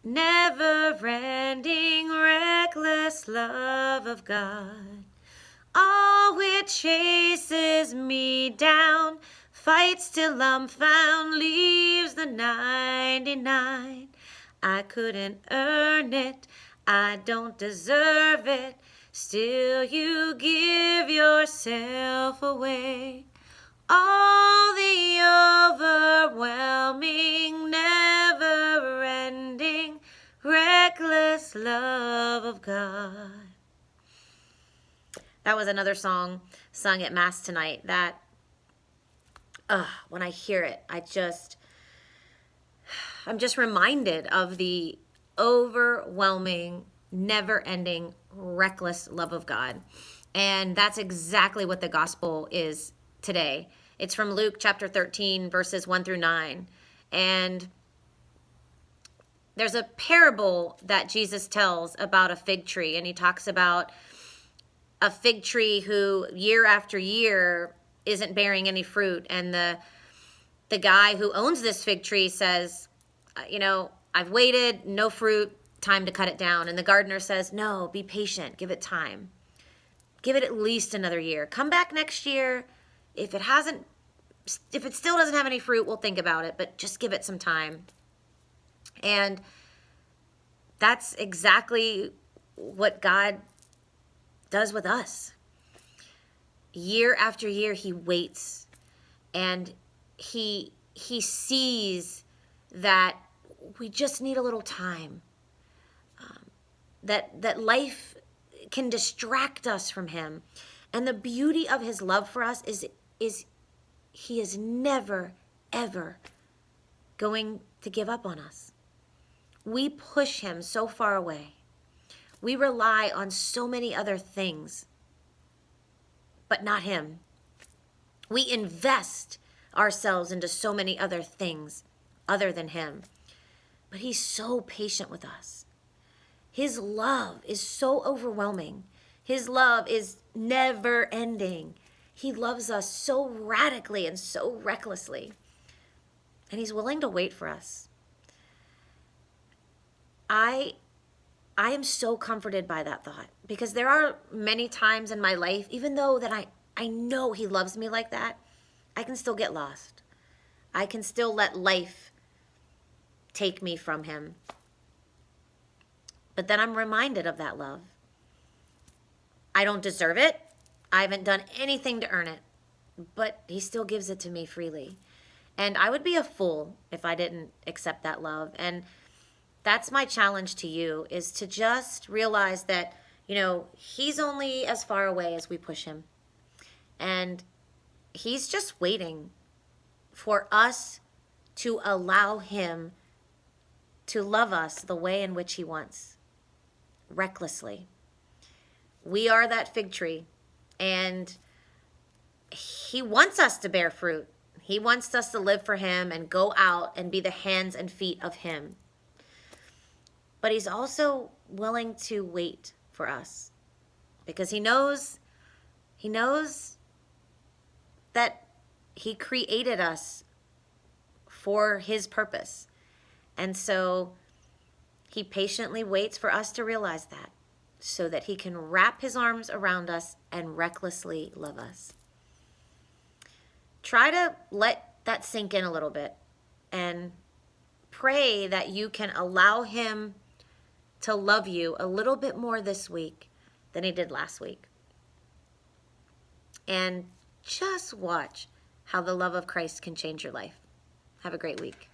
never-ending, reckless love of God. All which chases me down, fights till I'm found, leaves the 99. I couldn't earn it, I don't deserve it, still you give yourself away. All the overwhelming, never-ending, reckless love of God. That was another song sung at Mass tonight that, when I hear it, I'm just reminded of the overwhelming, never-ending, reckless love of God. And that's exactly what the gospel is today. It's from Luke chapter 13, verses 1 through 9. And there's a parable that Jesus tells about a fig tree. And he talks about a fig tree who year after year isn't bearing any fruit. And the guy who owns this fig tree says, I've waited, no fruit, time to cut it down. And the gardener says, no, be patient, give it time. Give it at least another year. Come back next year. If it still doesn't have any fruit, we'll think about it, but just give it some time. And that's exactly what God does with us. Year after year, he waits, and he sees that we just need a little time. That life can distract us from him. And the beauty of his love for us is he is never, ever going to give up on us. We push him so far away. We rely on so many other things, but not him. We invest ourselves into so many other things other than him. But he's so patient with us. His love is so overwhelming. His love is never ending. He loves us so radically and so recklessly. And he's willing to wait for us. I am so comforted by that thought, because there are many times in my life, even though that I know he loves me like that, I can still get lost. I can still let life take me from him. But then I'm reminded of that love. I don't deserve it. I haven't done anything to earn it, but he still gives it to me freely. And I would be a fool if I didn't accept that love. And that's my challenge to you, is to just realize that, he's only as far away as we push him. And he's just waiting for us to allow him to love us the way in which he wants, recklessly. We are that fig tree, and he wants us to bear fruit. He wants us to live for him and go out and be the hands and feet of him. But he's also willing to wait for us, because he knows that he created us for his purpose. And so he patiently waits for us to realize that, so that he can wrap his arms around us and recklessly love us. Try to let that sink in a little bit, and pray that you can allow him to love you a little bit more this week than he did last week. And just watch how the love of Christ can change your life. Have a great week.